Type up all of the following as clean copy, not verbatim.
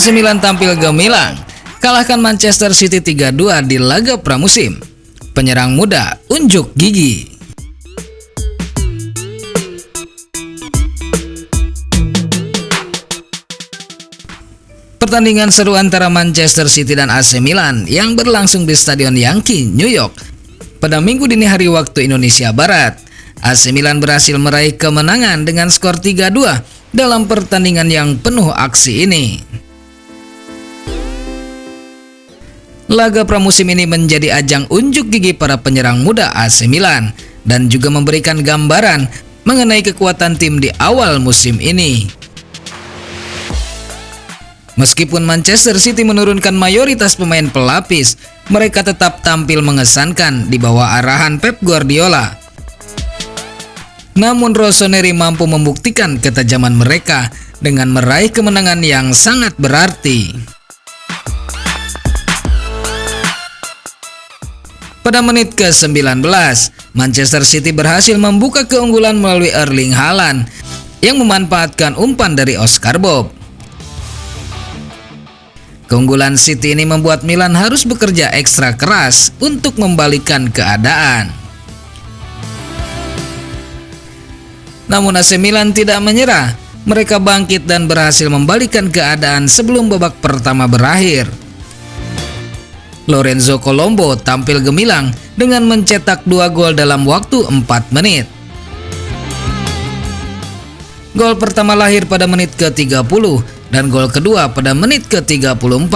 AC Milan tampil gemilang, kalahkan Manchester City 3-2 di laga pramusim. Penyerang muda unjuk gigi. Pertandingan seru antara Manchester City dan AC Milan yang berlangsung di Stadion Yankee, New York pada Minggu dini hari waktu Indonesia Barat. AC Milan berhasil meraih kemenangan dengan skor 3-2 dalam pertandingan yang penuh aksi ini. Laga pramusim ini menjadi ajang unjuk gigi para penyerang muda AC Milan dan juga memberikan gambaran mengenai kekuatan tim di awal musim ini. Meskipun Manchester City menurunkan mayoritas pemain pelapis, mereka tetap tampil mengesankan di bawah arahan Pep Guardiola. Namun Rossoneri mampu membuktikan ketajaman mereka dengan meraih kemenangan yang sangat berarti. Pada menit ke-19, Manchester City berhasil membuka keunggulan melalui Erling Haaland yang memanfaatkan umpan dari Oscar Bob. Keunggulan City ini membuat Milan harus bekerja ekstra keras untuk membalikan keadaan. Namun AC Milan tidak menyerah. Mereka bangkit dan berhasil membalikan keadaan sebelum babak pertama berakhir. Lorenzo Colombo tampil gemilang dengan mencetak 2 gol dalam waktu 4 menit. Gol pertama lahir pada menit ke-30 dan gol kedua pada menit ke-34.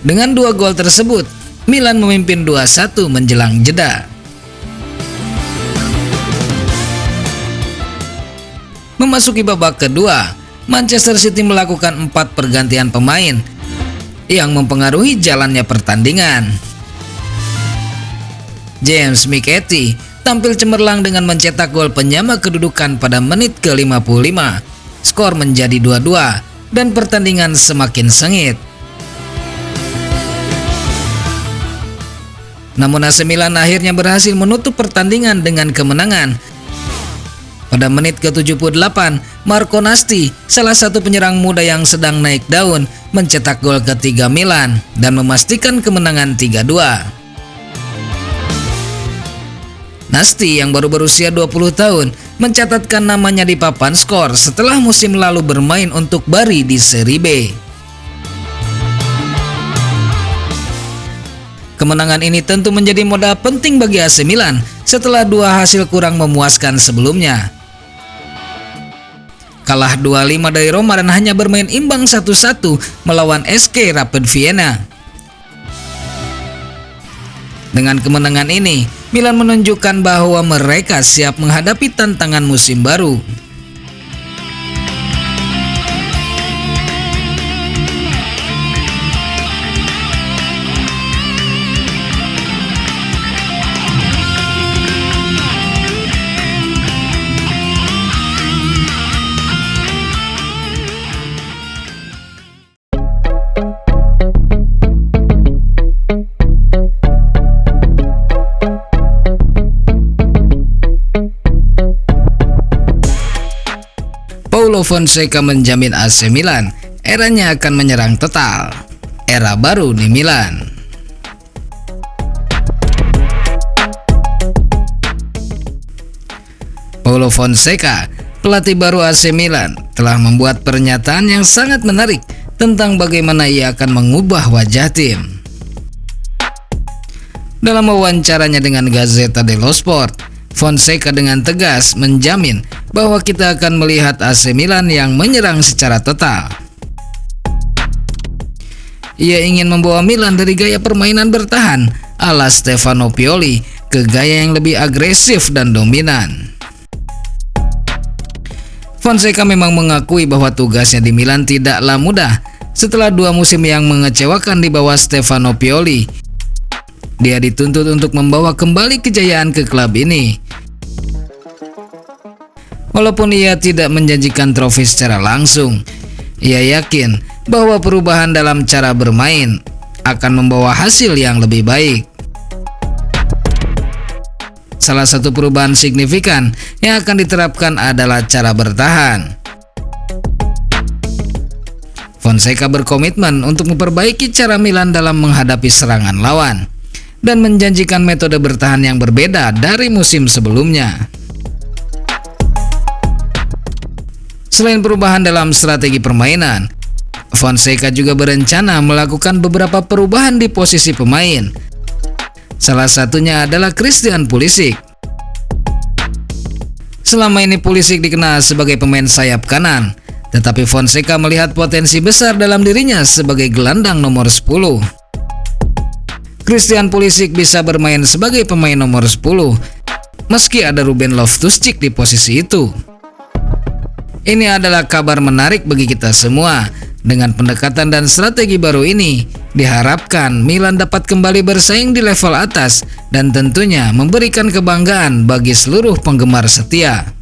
Dengan 2 gol tersebut, Milan memimpin 2-1 menjelang jeda. Memasuki babak kedua, Manchester City melakukan 4 pergantian pemain yang mempengaruhi jalannya pertandingan. James McAtee tampil cemerlang dengan mencetak gol penyama kedudukan pada menit ke-55. Skor menjadi 2-2 dan pertandingan semakin sengit. Namun AC Milan akhirnya berhasil menutup pertandingan dengan kemenangan. Pada menit ke-78, Marco Nasti, salah satu penyerang muda yang sedang naik daun, mencetak gol ketiga Milan dan memastikan kemenangan 3-2. Nasti yang baru berusia 20 tahun mencatatkan namanya di papan skor setelah musim lalu bermain untuk Bari di Serie B. Kemenangan ini tentu menjadi modal penting bagi AC Milan setelah 2 hasil kurang memuaskan sebelumnya. Kalah 2-5 dari Roma dan hanya bermain imbang 1-1 melawan SK Rapid Vienna. Dengan kemenangan ini, Milan menunjukkan bahwa mereka siap menghadapi tantangan musim baru. Paulo Fonseca menjamin AC Milan eranya akan menyerang total. Era baru di Milan. Paulo Fonseca, pelatih baru AC Milan, telah membuat pernyataan yang sangat menarik tentang bagaimana ia akan mengubah wajah tim. Dalam wawancaranya dengan Gazzetta dello Sport, Fonseca dengan tegas menjamin bahwa kita akan melihat AC Milan yang menyerang secara total. Ia ingin membawa Milan dari gaya permainan bertahan ala Stefano Pioli ke gaya yang lebih agresif dan dominan. Fonseca memang mengakui bahwa tugasnya di Milan tidaklah mudah setelah 2 musim yang mengecewakan di bawah Stefano Pioli. Dia dituntut untuk membawa kembali kejayaan ke klub ini. Walaupun ia tidak menjanjikan trofi secara langsung, ia yakin bahwa perubahan dalam cara bermain akan membawa hasil yang lebih baik. Salah satu perubahan signifikan yang akan diterapkan adalah cara bertahan. Fonseca berkomitmen untuk memperbaiki cara Milan dalam menghadapi serangan lawan dan menjanjikan metode bertahan yang berbeda dari musim sebelumnya. Selain perubahan dalam strategi permainan, Fonseca juga berencana melakukan beberapa perubahan di posisi pemain. Salah satunya adalah Christian Pulisic. Selama ini Pulisic dikenal sebagai pemain sayap kanan, tetapi Fonseca melihat potensi besar dalam dirinya sebagai gelandang nomor 10. Christian Pulisic bisa bermain sebagai pemain nomor 10, meski ada Ruben Loftus-Cheek di posisi itu. Ini adalah kabar menarik bagi kita semua. Dengan pendekatan dan strategi baru ini, diharapkan Milan dapat kembali bersaing di level atas dan tentunya memberikan kebanggaan bagi seluruh penggemar setia.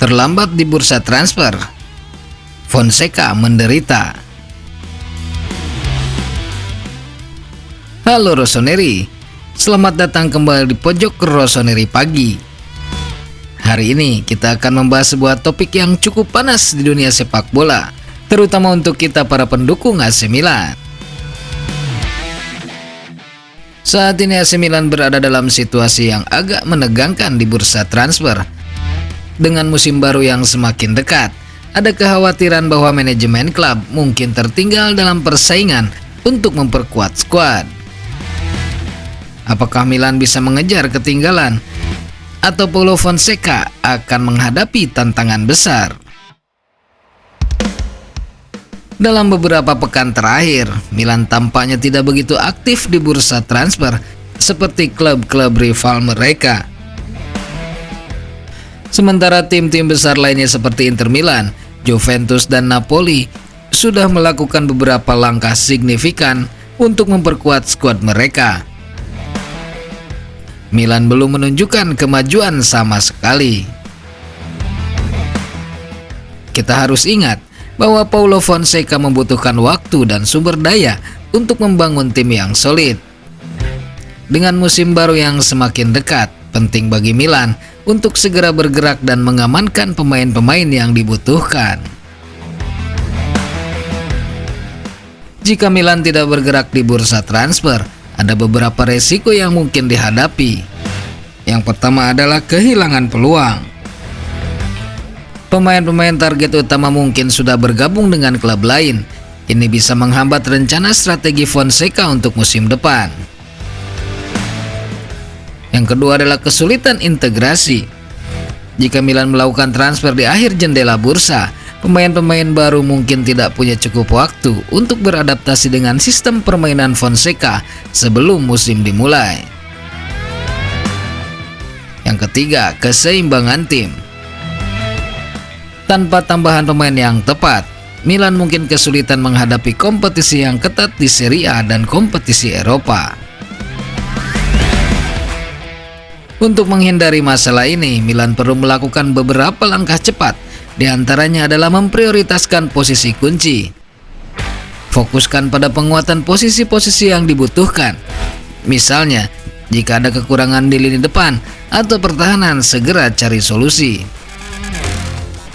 Terlambat di bursa transfer, Fonseca menderita. Halo Rossoneri, selamat datang kembali di Pojok Rossoneri Pagi. Hari ini kita akan membahas sebuah topik yang cukup panas di dunia sepak bola, terutama untuk kita para pendukung AC Milan. Saat ini AC Milan berada dalam situasi yang agak menegangkan di bursa transfer. Dengan musim baru yang semakin dekat, ada kekhawatiran bahwa manajemen klub mungkin tertinggal dalam persaingan untuk memperkuat skuad. Apakah Milan bisa mengejar ketinggalan? Atau Paulo Fonseca akan menghadapi tantangan besar? Dalam beberapa pekan terakhir, Milan tampaknya tidak begitu aktif di bursa transfer seperti klub-klub rival mereka. Sementara tim-tim besar lainnya seperti Inter Milan, Juventus, dan Napoli sudah melakukan beberapa langkah signifikan untuk memperkuat skuad mereka. Milan belum menunjukkan kemajuan sama sekali. Kita harus ingat bahwa Paulo Fonseca membutuhkan waktu dan sumber daya untuk membangun tim yang solid. Dengan musim baru yang semakin dekat, penting bagi Milan untuk segera bergerak dan mengamankan pemain-pemain yang dibutuhkan. Jika Milan tidak bergerak di bursa transfer, ada beberapa resiko yang mungkin dihadapi. Yang pertama adalah kehilangan peluang. Pemain-pemain target utama mungkin sudah bergabung dengan klub lain. Ini bisa menghambat rencana strategi Fonseca untuk musim depan. Yang kedua adalah kesulitan integrasi. Jika Milan melakukan transfer di akhir jendela bursa, pemain-pemain baru mungkin tidak punya cukup waktu untuk beradaptasi dengan sistem permainan Fonseca sebelum musim dimulai. Yang ketiga, keseimbangan tim. Tanpa tambahan pemain yang tepat, Milan mungkin kesulitan menghadapi kompetisi yang ketat di Serie A dan kompetisi Eropa. Untuk menghindari masalah ini, Milan perlu melakukan beberapa langkah cepat. Di antaranya adalah memprioritaskan posisi kunci. Fokuskan pada penguatan posisi-posisi yang dibutuhkan. Misalnya, jika ada kekurangan di lini depan atau pertahanan, segera cari solusi.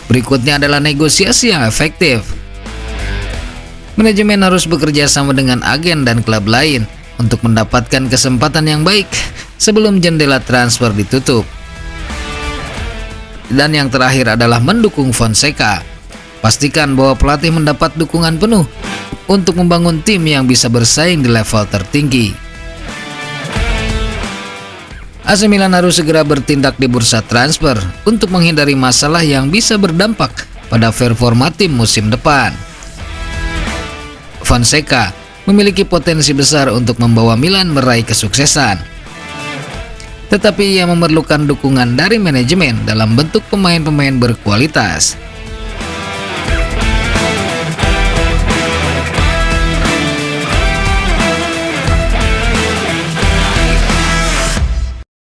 Berikutnya adalah negosiasi yang efektif. Manajemen harus bekerja sama dengan agen dan klub lain untuk mendapatkan kesempatan yang baik sebelum jendela transfer ditutup. Dan yang terakhir adalah mendukung Fonseca. Pastikan bahwa pelatih mendapat dukungan penuh untuk membangun tim yang bisa bersaing di level tertinggi. AC Milan harus segera bertindak di bursa transfer untuk menghindari masalah yang bisa berdampak pada performa tim musim depan. Fonseca memiliki potensi besar untuk membawa Milan meraih kesuksesan. tetapi ia memerlukan dukungan dari manajemen dalam bentuk pemain-pemain berkualitas.